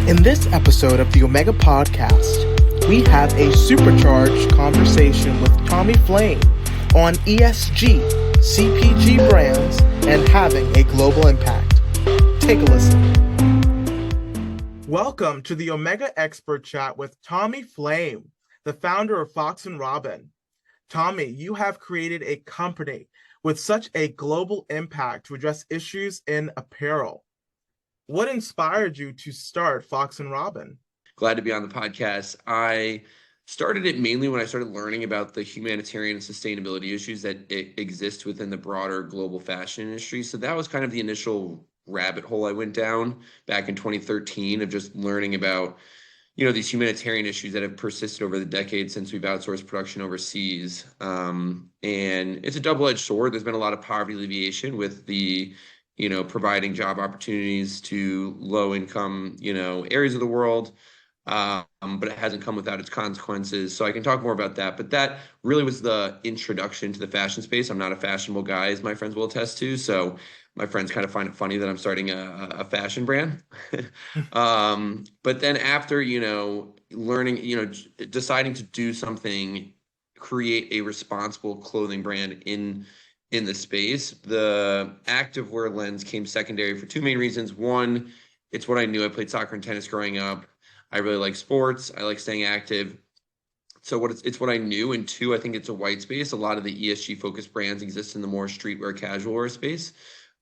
In this episode of the Omega Podcast, we have a supercharged conversation with Tommy Flaim on ESG, CPG brands, and having a global impact. Take a listen. Welcome to the Omega Expert Chat with Tommy Flaim, the founder of Fox & Robin. Tommy, you have created a company with such a global impact to address issues in apparel. What inspired you to start Fox & Robin? Glad to be on the podcast. I started it mainly when I started learning about the humanitarian and sustainability issues that exist within the broader global fashion industry. So that was kind of the initial rabbit hole I went down back in 2013 of just learning about, these humanitarian issues that have persisted over the decades since we've outsourced production overseas. And it's a double-edged sword. There's been a lot of poverty alleviation with the providing job opportunities to low-income, areas of the world, but it hasn't come without its consequences. So I can talk more about that. But that really was the introduction to the fashion space. I'm not a fashionable guy, as my friends will attest to. So my friends kind of find it funny that I'm starting a fashion brand. But then after, learning, deciding to do something, create a responsible clothing brand in the space, the activewear lens came secondary for two main reasons. One, it's what I knew. I played soccer and tennis growing up. I really like sports. I like staying active. So it's what I knew. And two, I think it's a white space. A lot of the ESG focused brands exist in the more streetwear, casual wear space.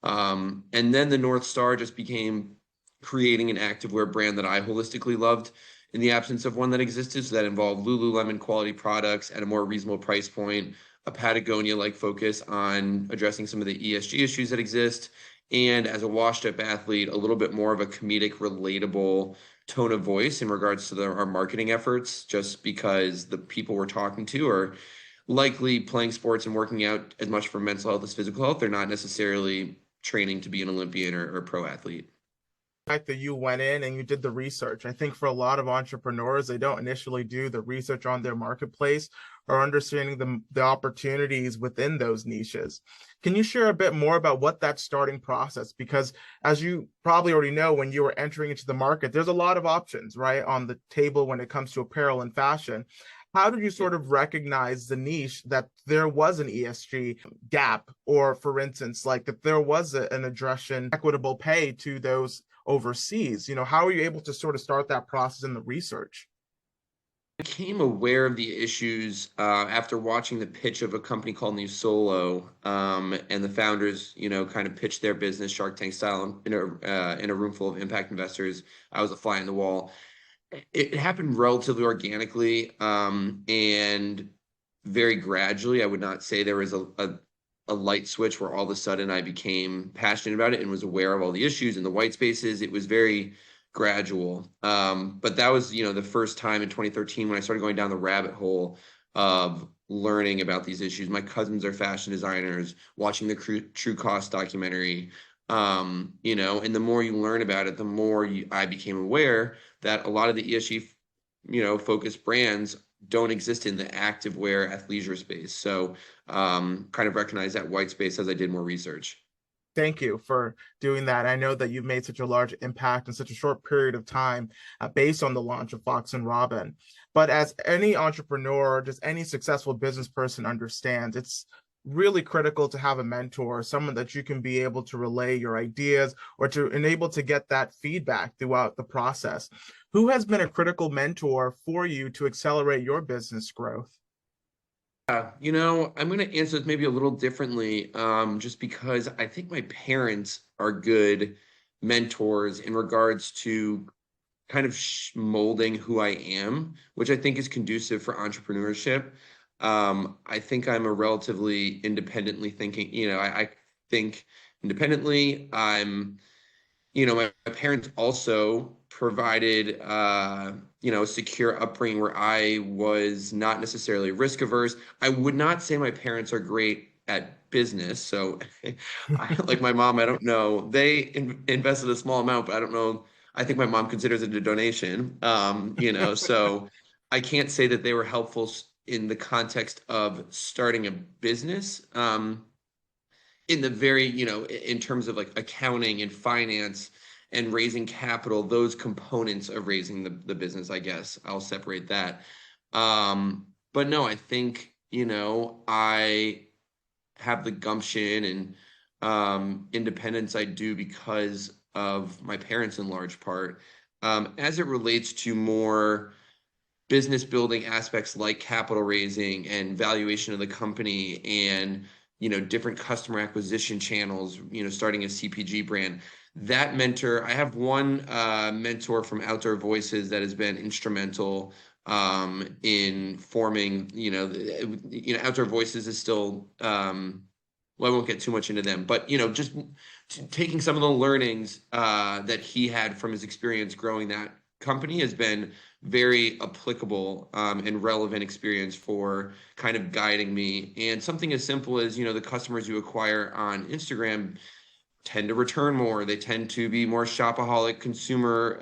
And then the North Star just became creating an activewear brand that I holistically loved in the absence of one that existed. So that involved Lululemon quality products at a more reasonable price point, a Patagonia-like focus on addressing some of the ESG issues that exist, and as a washed-up athlete, a little bit more of a comedic, relatable tone of voice in regards to our marketing efforts, just because the people we're talking to are likely playing sports and working out as much for mental health as physical health. They're not necessarily training to be an Olympian or pro athlete. The fact that you went in and you did the research. I think for a lot of entrepreneurs, they don't initially do the research on their marketplace or understanding the opportunities within those niches. Can you share a bit more about what that starting process? Because as you probably already know, when you were entering into the market, there's a lot of options, right, on the table when it comes to apparel and fashion. How did you sort of recognize the niche that there was an ESG gap, or for instance, like that there was an addressing equitable pay to those overseas? How are you able to sort of start that process in the research? I became aware of the issues after watching the pitch of a company called New Solo, and the founders, kind of pitched their business Shark Tank style in a room full of impact investors. I was a fly on the wall. It happened relatively organically and very gradually. I would not say there was a light switch where all of a sudden I became passionate about it and was aware of all the issues and the white spaces. It was very gradual. But that was, the first time in 2013 when I started going down the rabbit hole of learning about these issues. My cousins are fashion designers, watching the True Cost documentary, and the more you learn about it, the more I became aware that a lot of the ESG, focused brands don't exist in the activewear athleisure space. So kind of recognize that white space as I did more research. Thank you for doing that. I know that you've made such a large impact in such a short period of time based on the launch of Fox & Robin. But as any entrepreneur, just any successful business person understands, it's really critical to have a mentor, someone that you can be able to relay your ideas or to enable to get that feedback throughout the process. Who has been a critical mentor for you to accelerate your business growth? I'm going to answer this maybe a little differently, just because I think my parents are good mentors in regards to kind of molding who I am, which I think is conducive for entrepreneurship. I think I'm a relatively independently thinking, I think independently. My parents also provided, a secure upbringing where I was not necessarily risk averse. I would not say my parents are great at business. So like my mom, I don't know. They invested a small amount, but I don't know. I think my mom considers it a donation, so I can't say that they were helpful in the context of starting a business. In the very, in terms of like accounting and finance and raising capital, those components of raising the business, I guess I'll separate that. But no, I think, I have the gumption and independence I do because of my parents in large part. As it relates to more business building aspects like capital raising and valuation of the company and different customer acquisition channels, starting a CPG brand, that mentor, I have one mentor from Outdoor Voices that has been instrumental in forming, Outdoor Voices is still well, I won't get too much into them, but just taking some of the learnings that he had from his experience growing that company has been very applicable and relevant experience for kind of guiding me. And something as simple as, the customers you acquire on Instagram tend to return more. They tend to be more shopaholic consumer,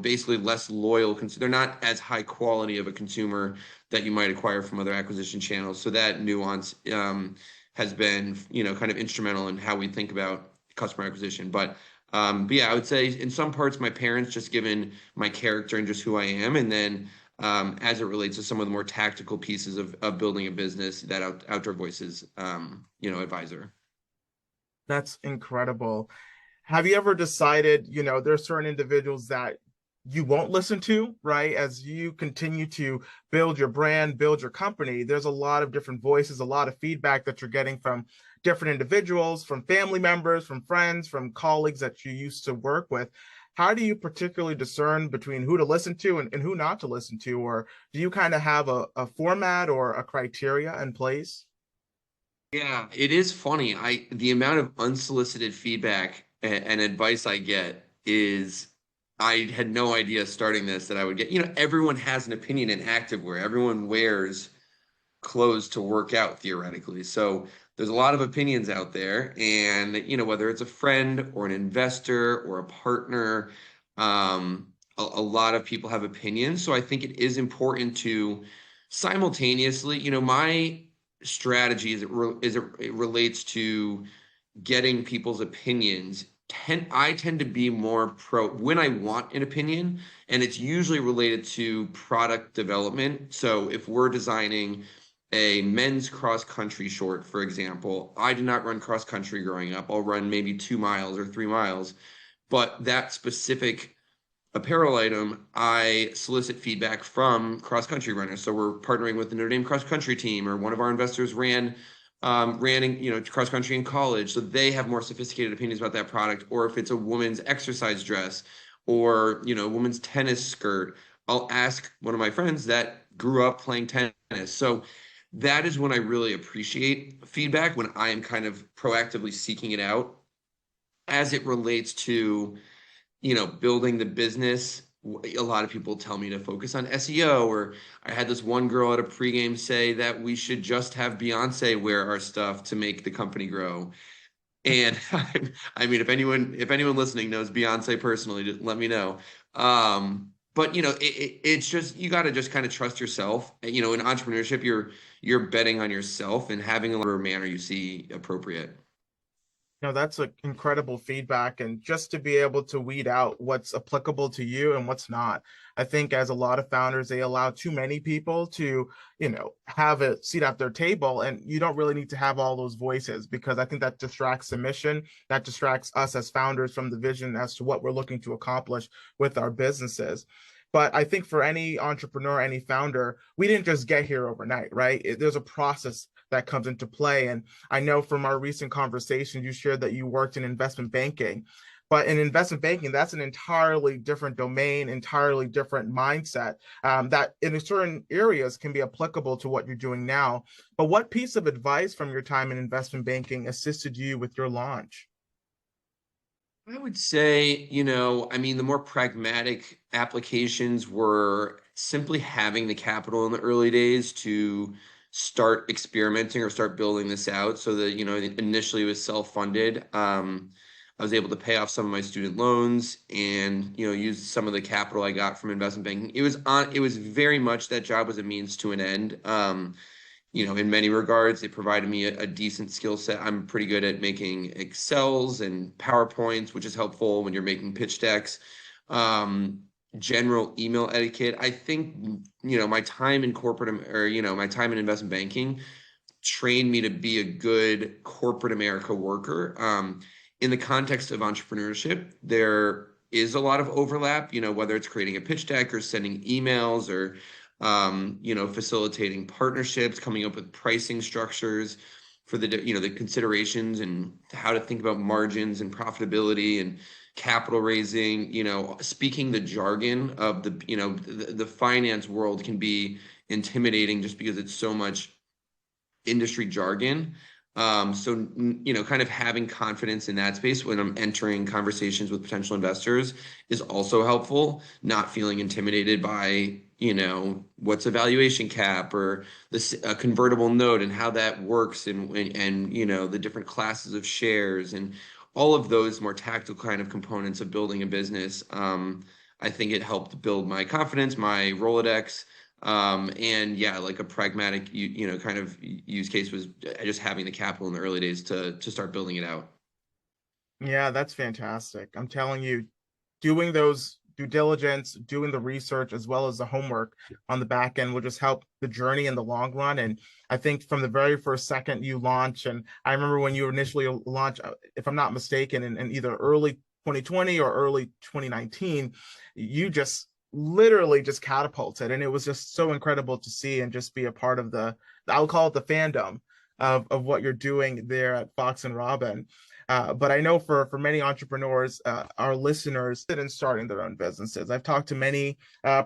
basically less loyal. They're not as high quality of a consumer that you might acquire from other acquisition channels. So that nuance has been, kind of instrumental in how we think about customer acquisition. But yeah, I would say in some parts, my parents, just given my character and just who I am. And then as it relates to some of the more tactical pieces of building a business, that Outdoor Voices, advisor. That's incredible. Have you ever decided, there's certain individuals that you won't listen to, right? As you continue to build your brand, build your company, there's a lot of different voices, a lot of feedback that you're getting from different individuals, from family members, from friends, from colleagues that you used to work with. How do you particularly discern between who to listen to and who not to listen to? Or do you kind of have a format or a criteria in place? Yeah, it is funny. The amount of unsolicited feedback and advice I get is I had no idea starting this that I would get. Everyone has an opinion in activewear. Everyone wears clothes to work out theoretically. So there's a lot of opinions out there, and whether it's a friend or an investor or a partner, a lot of people have opinions. So I think it is important to simultaneously, my strategy it relates to getting people's opinions. I tend to be more pro when I want an opinion, and it's usually related to product development. So if we're designing a men's cross country short, for example, I did not run cross country growing up. I'll run maybe 2 miles or 3 miles, but that specific apparel item, I solicit feedback from cross country runners. So we're partnering with the Notre Dame cross country team, or one of our investors ran cross country in college. So they have more sophisticated opinions about that product. Or if it's a woman's exercise dress or, a woman's tennis skirt, I'll ask one of my friends that grew up playing tennis. So that is when I really appreciate feedback, when I am kind of proactively seeking it out. As it relates to, building the business, a lot of people tell me to focus on SEO, or I had this one girl at a pregame say that we should just have Beyonce wear our stuff to make the company grow. And I mean, if anyone listening knows Beyonce personally, just let me know. But it's just, you got to just kind of trust yourself. In entrepreneurship, you're betting on yourself and having a manner you see appropriate. That's incredible feedback. And just to be able to weed out what's applicable to you and what's not. I think as a lot of founders, they allow too many people to, have a seat at their table. And you don't really need to have all those voices, because I think that distracts the mission, that distracts us as founders from the vision as to what we're looking to accomplish with our businesses. But I think for any entrepreneur, any founder, we didn't just get here overnight, right? There's a process that comes into play. And I know from our recent conversation, you shared that you worked in investment banking. But in investment banking, that's an entirely different domain, entirely different mindset that in certain areas can be applicable to what you're doing now. But what piece of advice from your time in investment banking assisted you with your launch? I would say, the more pragmatic applications were simply having the capital in the early days to start experimenting or start building this out. So that, initially it was self-funded. I was able to pay off some of my student loans and, use some of the capital I got from investment banking. It was very much that job was a means to an end. in many regards, it provided me a decent skill set. I'm pretty good at making Excels and PowerPoints, which is helpful when you're making pitch decks. Um, General email etiquette. I think, my time in corporate or, my time in investment banking trained me to be a good corporate America worker. In the context of entrepreneurship, there is a lot of overlap, whether it's creating a pitch deck or sending emails or facilitating partnerships, coming up with pricing structures for the considerations and how to think about margins and profitability and capital raising, speaking the jargon of the finance world can be intimidating just because it's so much industry jargon. So, kind of having confidence in that space when I'm entering conversations with potential investors is also helpful, not feeling intimidated by, what's a valuation cap or a convertible note and how that works and the different classes of shares and all of those more tactical kind of components of building a business. I think it helped build my confidence, my Rolodex. And yeah, like a pragmatic, kind of use case was just having the capital in the early days to start building it out. Yeah, that's fantastic. I'm telling you, doing those due diligence, doing the research as well as the homework on the back end will just help the journey in the long run. And I think from the very first second you launch, and I remember when you initially launched, if I'm not mistaken, in either early 2020 or early 2019, you just literally just catapulted. And it was just so incredible to see and just be a part of I'll call it the fandom of what you're doing there at Fox and Robin. But I know for many entrepreneurs, our listeners, in starting their own businesses. I've talked to many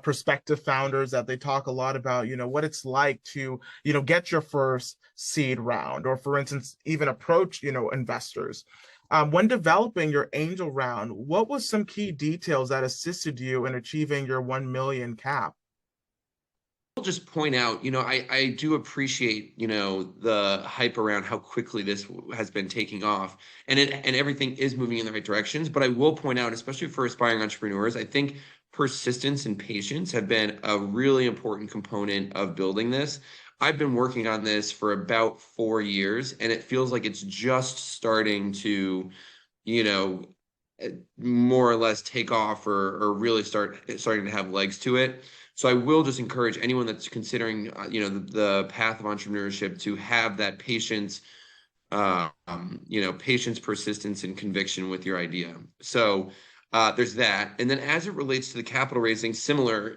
prospective founders that they talk a lot about, what it's like to, get your first seed round, or for instance, even approach, investors. When developing your angel round, what was some key details that assisted you in achieving your 1 million cap? I'll just point out, I do appreciate, the hype around how quickly this has been taking off, and everything is moving in the right directions. But I will point out, especially for aspiring entrepreneurs, I think persistence and patience have been a really important component of building this. I've been working on this for about 4 years, and it feels like it's just starting to, you know, more or less take off or really starting to have legs to it. So I will just encourage anyone that's considering, the path of entrepreneurship to have that patience, patience, persistence, and conviction with your idea. So there's that. And then as it relates to the capital raising, similar,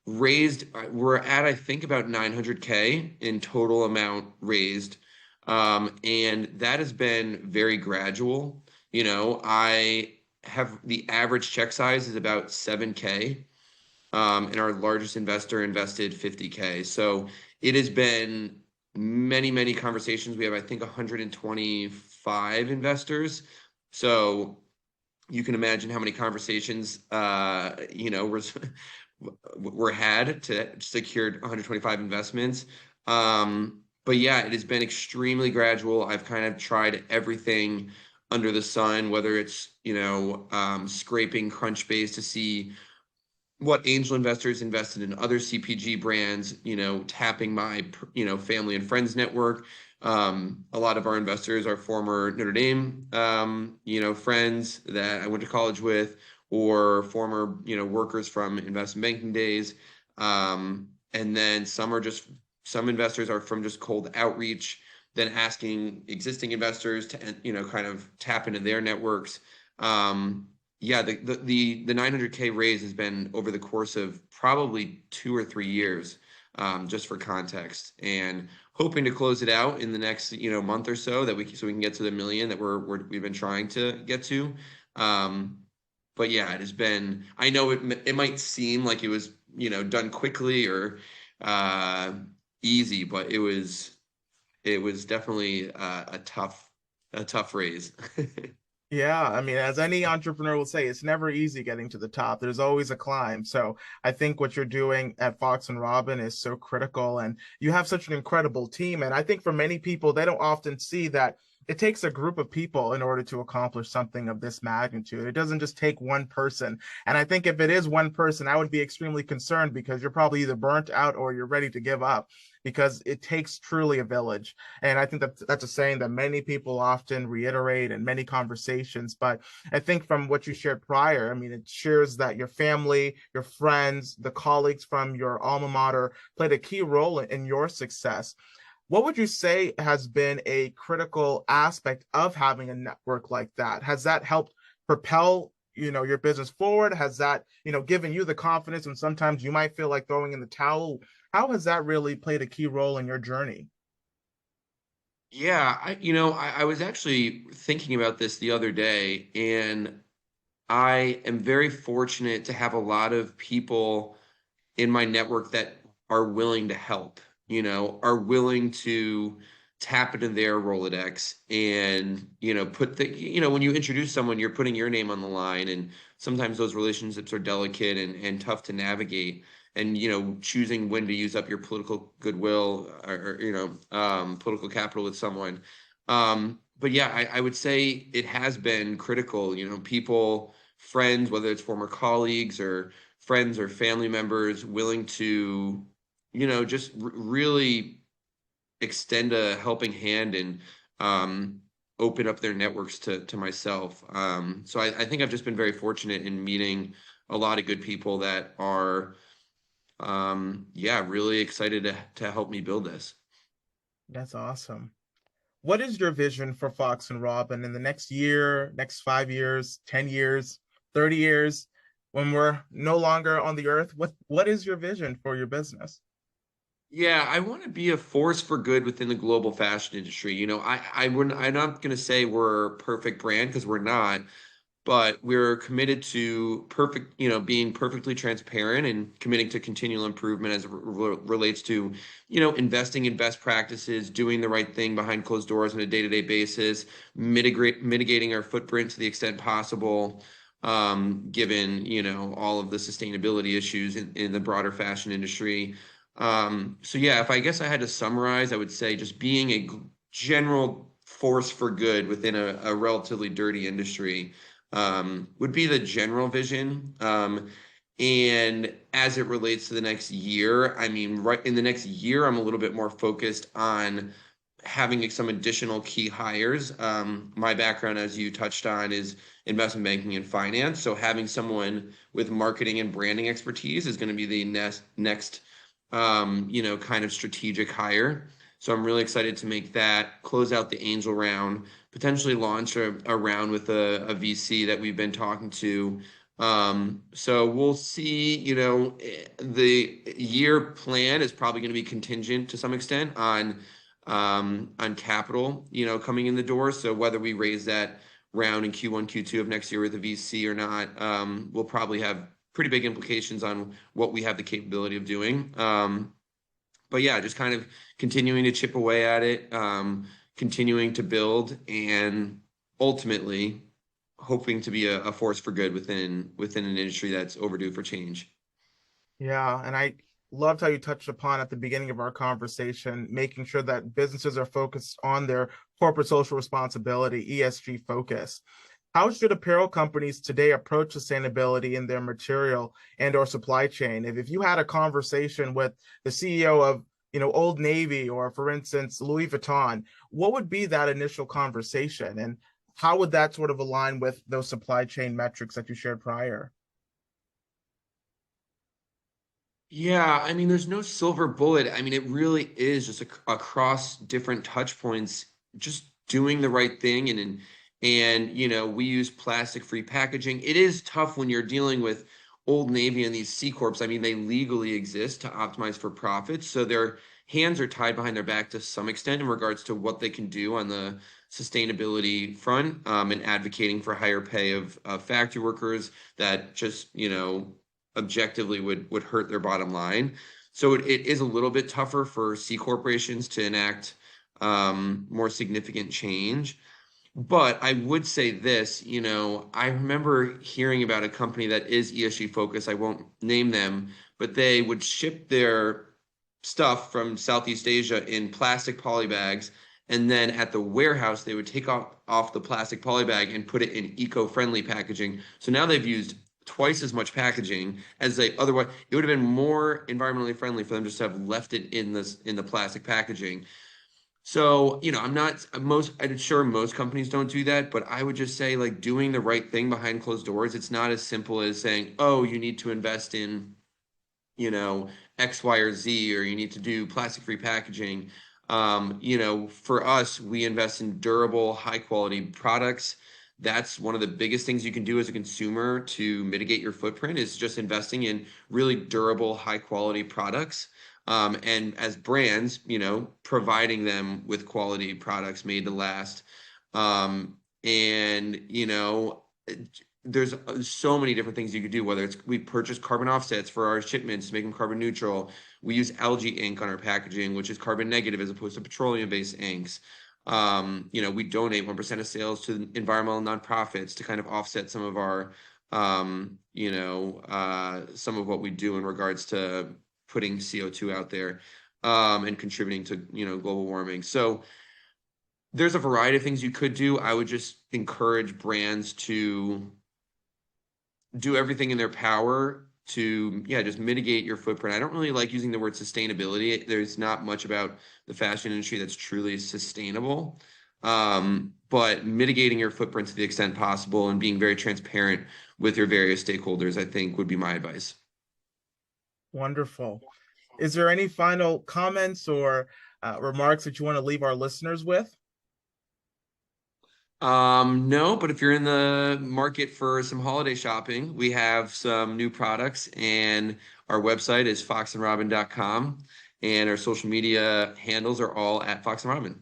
we're at, I think, about 900K in total amount raised. And that has been very gradual. I have the average check size is about 7K. And our largest investor invested 50K. So it has been many, many conversations. We have, I think, 125 investors. So you can imagine how many conversations, were had to secure 125 investments. But yeah, it has been extremely gradual. I've kind of tried everything under the sun, whether it's, scraping Crunchbase to see what angel investors invested in other CPG brands, tapping my, family and friends network. A lot of our investors are former Notre Dame, friends that I went to college with, or former, workers from investment banking days. And then some investors are from just cold outreach, then asking existing investors to, kind of tap into their networks. Yeah, the 900K raise has been over the course of probably 2 or 3 years, just for context, and hoping to close it out in the next month or so so we can get to the million that we've been trying to get to. But yeah, it has been. I know it might seem like it was done quickly or easy, but it was definitely a tough raise. Yeah, I mean, as any entrepreneur will say, it's never easy getting to the top. There's always a climb. So I think what you're doing at Fox and Robin is so critical, and you have such an incredible team. And I think for many people, they don't often see that it takes a group of people in order to accomplish something of this magnitude. It doesn't just take one person. And I think if it is one person, I would be extremely concerned because you're probably either burnt out or you're ready to give up because it takes truly a village. And I think that that's a saying that many people often reiterate in many conversations. But I think from what you shared prior, I mean, it shares that your family, your friends, the colleagues from your alma mater played a key role in your success. What would you say has been a critical aspect of having a network like that? Has that helped propel, your business forward? Has that, given you the confidence when sometimes you might feel like throwing in the towel? How has that really played a key role in your journey? Yeah, I was actually thinking about this the other day, and I am very fortunate to have a lot of people in my network that are willing to help, are willing to tap into their Rolodex and, put when you introduce someone, you're putting your name on the line. And sometimes those relationships are delicate and tough to navigate. And, choosing when to use up your political goodwill or political capital with someone. But yeah, I would say it has been critical, people, friends, whether it's former colleagues or friends or family members willing to, just really extend a helping hand and open up their networks to myself. So I think I've just been very fortunate in meeting a lot of good people that are, yeah, really excited to help me build this. That's awesome. What is your vision for Fox and Robin in the next year, next 5 years, 10 years, 30 years, when we're no longer on the earth? What is your vision for your business? Yeah, I want to be a force for good within the global fashion industry. I'm not going to say we're a perfect brand because we're not, but we're committed to being perfectly transparent and committing to continual improvement as it relates to, investing in best practices, doing the right thing behind closed doors on a day-to-day basis, mitigating our footprint to the extent possible, given, all of the sustainability issues in the broader fashion industry. So yeah, if I guess I had to summarize, I would say just being a general force for good within a relatively dirty industry would be the general vision. And as it relates to the next year, I mean, right in the next year, I'm a little bit more focused on having some additional key hires. My background, as you touched on, is investment banking and finance. So having someone with marketing and branding expertise is going to be the next kind of strategic hire. So I'm really excited to make that, close out the angel round, potentially launch a round with a VC that we've been talking to. So we'll see, the year plan is probably going to be contingent to some extent on capital, coming in the door. So whether we raise that round in Q1, Q2 of next year with a VC or not, will probably have pretty big implications on what we have the capability of doing. But yeah, just kind of continuing to chip away at it, continuing to build, and ultimately hoping to be a force for good within an industry that's overdue for change. Yeah, and I loved how you touched upon at the beginning of our conversation, making sure that businesses are focused on their corporate social responsibility, ESG focus. How should apparel companies today approach sustainability in their material and or supply chain? If you had a conversation with the CEO of, Old Navy or, for instance, Louis Vuitton, what would be that initial conversation? And how would that sort of align with those supply chain metrics that you shared prior? Yeah, I mean, there's no silver bullet. I mean, it really is just across different touch points, just doing the right thing. And we use plastic-free packaging. It is tough when you're dealing with Old Navy and these C corps. I mean, they legally exist to optimize for profit, so their hands are tied behind their back to some extent in regards to what they can do on the sustainability front, and advocating for higher pay of factory workers that just, objectively would hurt their bottom line. So it is a little bit tougher for C corporations to enact more significant change. But I would say this, I remember hearing about a company that is ESG focused. I won't name them, but they would ship their stuff from Southeast Asia in plastic poly bags And then at the warehouse, they would take off the plastic poly bag and put it in eco-friendly packaging. So now they've used twice as much packaging as they otherwise. It would have been more environmentally friendly for them just to have left it in the plastic packaging. So, I'm sure most companies don't do that, but I would just say like doing the right thing behind closed doors. It's not as simple as saying, oh, you need to invest in, you know, X, Y, or Z, or you need to do plastic-free packaging. For us, we invest in durable, high-quality products. That's one of the biggest things you can do as a consumer to mitigate your footprint is just investing in really durable, high-quality products. And as brands, providing them with quality products made to last. And, there's so many different things you could do, whether it's we purchase carbon offsets for our shipments to make them carbon neutral. We use algae ink on our packaging, which is carbon negative as opposed to petroleum-based inks. We donate 1% of sales to environmental nonprofits to kind of offset some of our, some of what we do in regards to putting CO2 out there, and contributing to, global warming. So there's a variety of things you could do. I would just encourage brands to do everything in their power to, yeah, just mitigate your footprint. I don't really like using the word sustainability. There's not much about the fashion industry that's truly sustainable. But mitigating your footprint to the extent possible and being very transparent with your various stakeholders, I think would be my advice. Wonderful. Is there any final comments or remarks that you want to leave our listeners with? No, but if you're in the market for some holiday shopping, we have some new products, and our website is foxandrobin.com, and our social media handles are all at Fox and Robin.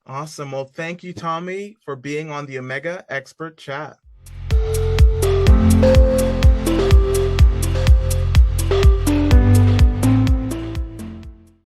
Awesome. Well, thank you, Tommy, for being on the Omega Expert Chat.